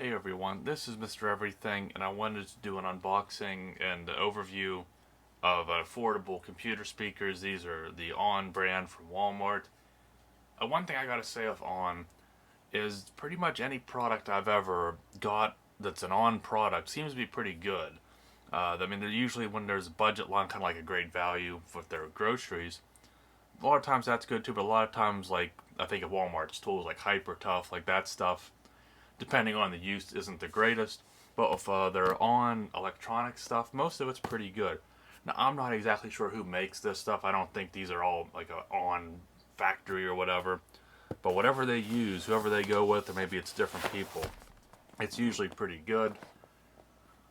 Hey everyone, this is Mr. Everything, and I wanted to do an unboxing and overview of affordable computer speakers. These are the ON brand from Walmart. One thing I gotta say of ON is pretty much any product I've ever got that's an ON product seems to be pretty good. They're usually when there's a budget line, kind of like a great value for their groceries. A lot of times that's good too, but a lot of times, like I think of Walmart's tools like Hyper Tough, like that stuff depending on the use, isn't the greatest. But if they're on electronic stuff, most of it's pretty good. Now, I'm not exactly sure who makes this stuff. I don't think these are all like a on factory or whatever. But whatever they use, whoever they go with, or maybe it's different people, it's usually pretty good.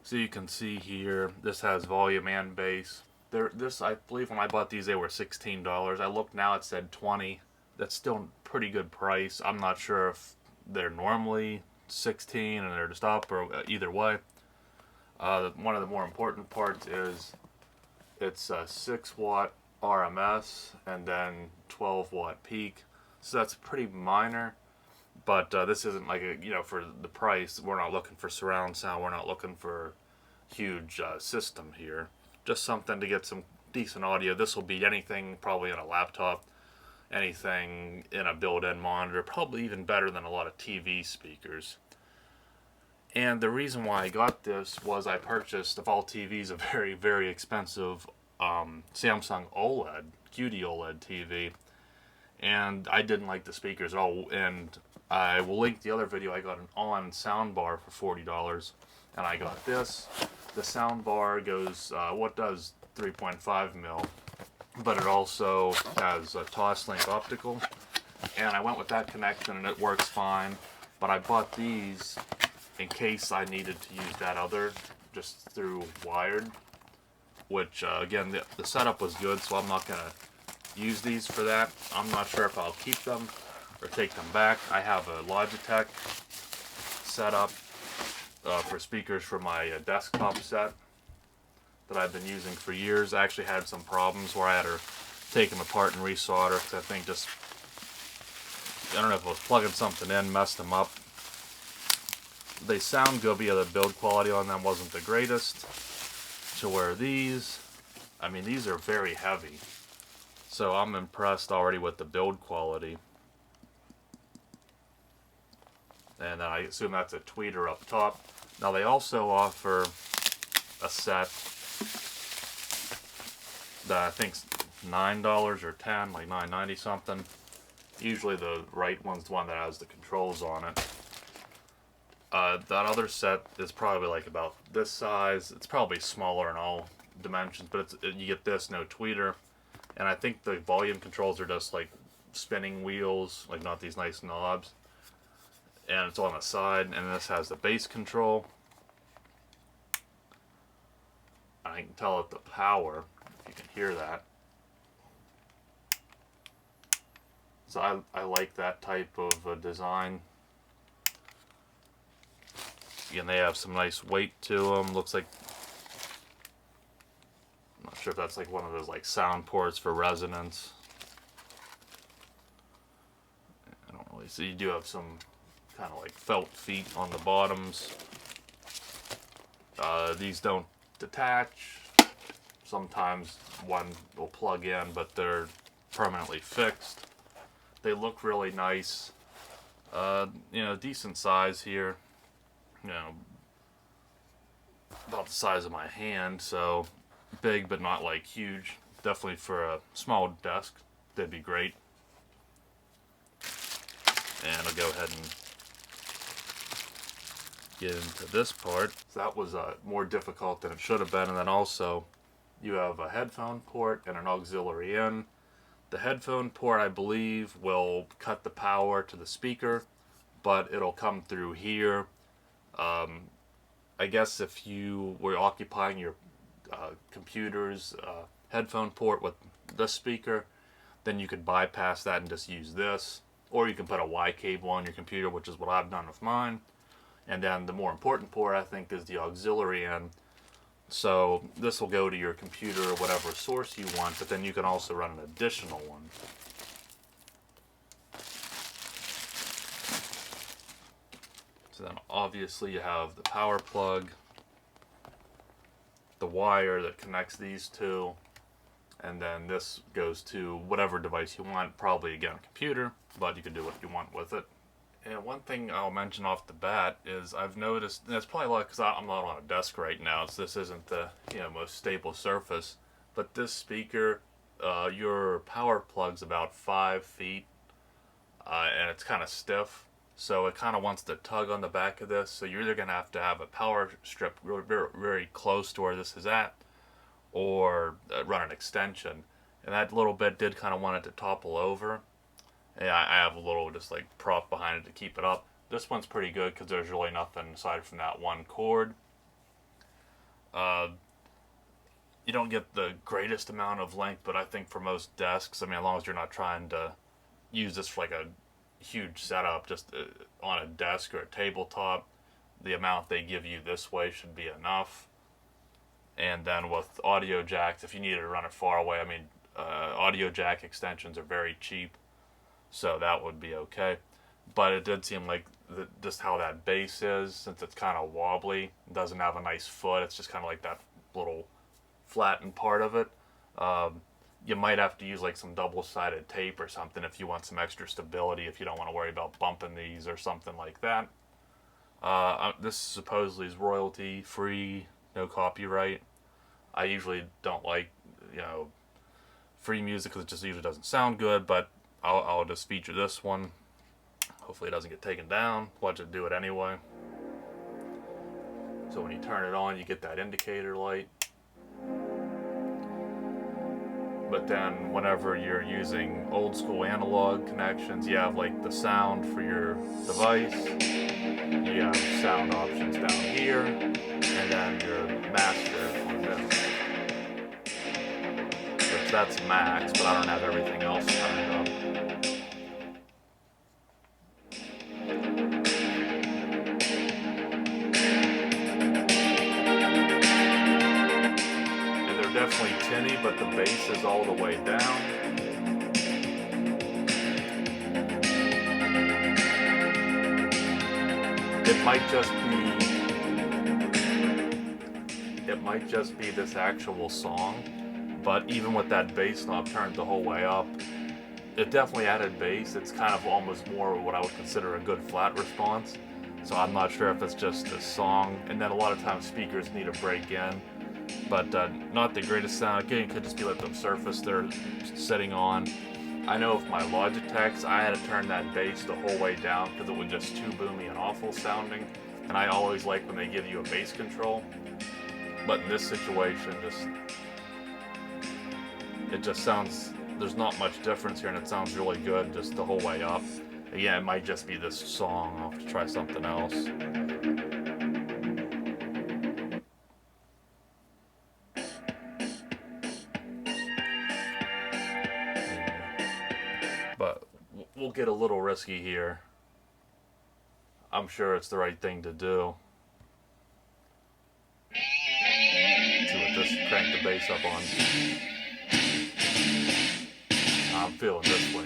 So you can see here, this has volume and bass. This, I believe, when I bought these, they were $16. I looked now, it said 20. That's still a pretty good price. I'm not sure if they're normally 16 and they're to stop, or either way. One of the more important parts is it's a 6 watt RMS and then 12 watt peak, so that's pretty minor. But this isn't like for the price, we're not looking for surround sound, we're not looking for huge system here, just something to get some decent audio. This will beat anything probably on a laptop, anything in a built-in monitor, probably even better than a lot of TV speakers. And the reason why I got this was I purchased, of all TVs, a very, very expensive Samsung OLED, QD OLED TV, and I didn't like the speakers at all. And I will link the other video. I got an ON soundbar for $40, and I got this. The soundbar goes, does 3.5 mil, but it also has a Toslink optical, and I went with that connection and it works fine. But I bought these in case I needed to use that other just through wired, which again, the setup was good, so I'm not gonna use these for that. I'm not sure if I'll keep them or take them back. I have a Logitech setup for speakers for my desktop set that I've been using for years. I actually had some problems where I had to take them apart and resolder because I think I don't know if I was plugging something in, messed them up. They sound good, but the build quality on them wasn't the greatest. To where these are very heavy. So I'm impressed already with the build quality. And I assume that's a tweeter up top. Now they also offer a set that I think's $9 or $10, like $9.90 something. Usually the right one's the one that has the controls on it. That other set is probably like about this size. It's probably smaller in all dimensions, but you get this, no tweeter. And I think the volume controls are just like spinning wheels, like not these nice knobs. And it's on the side, and this has the bass control. I can tell it the power, if you can hear that. So I like that type of design. Again, they have some nice weight to them. Looks like, I'm not sure if that's like one of those like sound ports for resonance. I don't really see. You do have some kind of like felt feet on the bottoms. These don't detach. Sometimes one will plug in, but they're permanently fixed. They look really nice. Decent size here. About the size of my hand, so big but not like huge. Definitely for a small desk, they'd be great. And I'll go ahead and get into this part. So that was more difficult than it should have been. And then also you have a headphone port and an auxiliary in. The headphone port, I believe, will cut the power to the speaker, but it'll come through here. I guess if you were occupying your computer's headphone port with this speaker, then you could bypass that and just use this. Or you can put a Y cable on your computer, which is what I've done with mine. And then the more important port, I think, is the auxiliary in. So this will go to your computer or whatever source you want, but then you can also run an additional one. So then obviously you have the power plug, the wire that connects these two, and then this goes to whatever device you want, probably again a computer, but you can do what you want with it. And one thing I'll mention off the bat is I've noticed, and it's probably a lot because I'm not on a desk right now, so this isn't the most stable surface, but this speaker, your power plug's about 5 feet, and it's kind of stiff, so it kind of wants to tug on the back of this, so you're either going to have a power strip very, very close to where this is at, or run an extension. And that little bit did kind of want it to topple over. And I have a little just like prop behind it to keep it up. This one's pretty good because there's really nothing aside from that one cord. You don't get the greatest amount of length, but I think for most desks, I mean, as long as you're not trying to use this for like a huge setup, just on a desk or a tabletop, the amount they give you this way should be enough. And then with audio jacks, if you needed to run it far away, I mean, audio jack extensions are very cheap, so that would be okay. But it did seem like just how that bass is, since it's kind of wobbly, it doesn't have a nice foot, it's just kind of like that little flattened part of it. You might have to use like some double-sided tape or something if you want some extra stability, if you don't want to worry about bumping these or something like that. This supposedly is royalty free, no copyright. I usually don't like, free music because it just usually doesn't sound good, but I'll just feature this one. Hopefully it doesn't get taken down. Watch it do it anyway. So when you turn it on, you get that indicator light. But then whenever you're using old school analog connections, you have like the sound for your device. You have sound options down here, and then your master on this. Which that's max, but I don't have everything else turned up. And they're definitely tinny, but the bass is all the way down. It might just be this actual song, but even with that bass knob turned the whole way up, it definitely added bass. It's kind of almost more what I would consider a good flat response. So I'm not sure if it's just a song, and then a lot of times speakers need a break in, but not the greatest sound. Again, it could just be like the surface they're sitting on. I know with my Logitechs, I had to turn that bass the whole way down because it was just too boomy and awful sounding, and I always like when they give you a bass control. But in this situation, it just sounds, there's not much difference here, and it sounds really good just the whole way up. Again, it might just be this song. I'll have to try something else. But we'll get a little risky here. I'm sure it's the right thing to do. See what this, crank the bass up on. I'm feeling this one,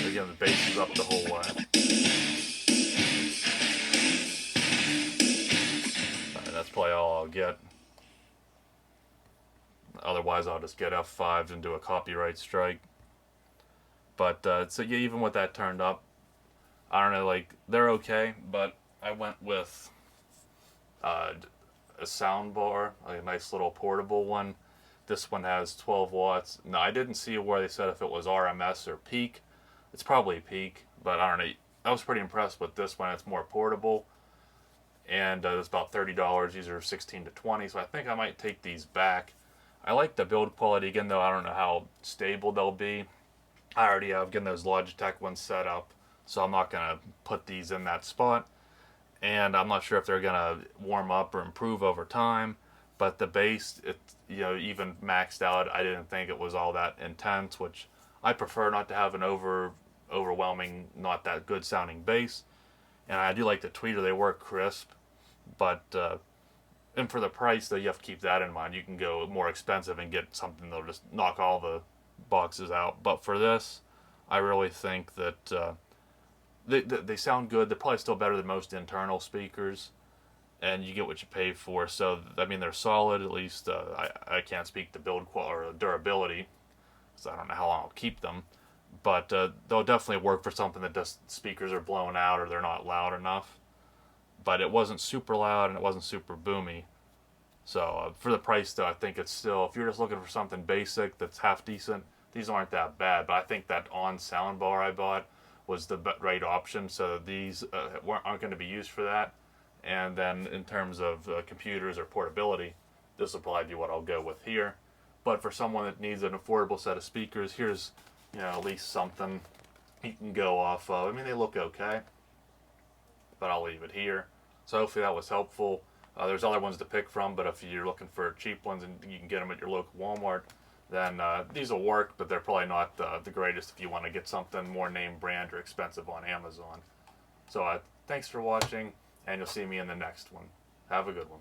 Again, the bass is up the whole way. Alright, that's probably all I'll get. Otherwise, I'll just get F5s and do a copyright strike. But, so yeah, even with that turned up, I don't know, like, they're okay, but I went with a sound bar, like a nice little portable one. This one has 12 watts. No, I didn't see where they said if it was RMS or peak. It's probably peak, but I don't know. I was pretty impressed with this one. It's more portable, and it's about $30. These are 16 to 20, so I think I might take these back. I like the build quality. Again, though, I don't know how stable they'll be. I already have, again, those Logitech ones set up, so I'm not going to put these in that spot. And I'm not sure if they're going to warm up or improve over time. But the bass, even maxed out, I didn't think it was all that intense, which I prefer not to have an overwhelming, not that good sounding bass. And I do like the tweeter, they work crisp. But, and for the price, though, you have to keep that in mind. You can go more expensive and get something that'll just knock all the boxes out. But for this, I really think that they sound good. They're probably still better than most internal speakers, and you get what you pay for. So I mean, they're solid. At least I can't speak to build quality or durability, so I don't know how long I'll keep them. But they'll definitely work for something that just speakers are blown out or they're not loud enough. But it wasn't super loud and it wasn't super boomy. So for the price, though, I think it's still, if you're just looking for something basic that's half decent, these aren't that bad. But I think that on soundbar I bought was the right option. So these aren't going to be used for that. And then in terms of computers or portability, this will probably be what I'll go with here. But for someone that needs an affordable set of speakers, here's at least something you can go off of. I mean, they look okay, but I'll leave it here. So hopefully that was helpful. There's other ones to pick from, but if you're looking for cheap ones and you can get them at your local Walmart, then these will work, but they're probably not the greatest if you want to get something more name brand or expensive on Amazon. So thanks for watching, and you'll see me in the next one. Have a good one.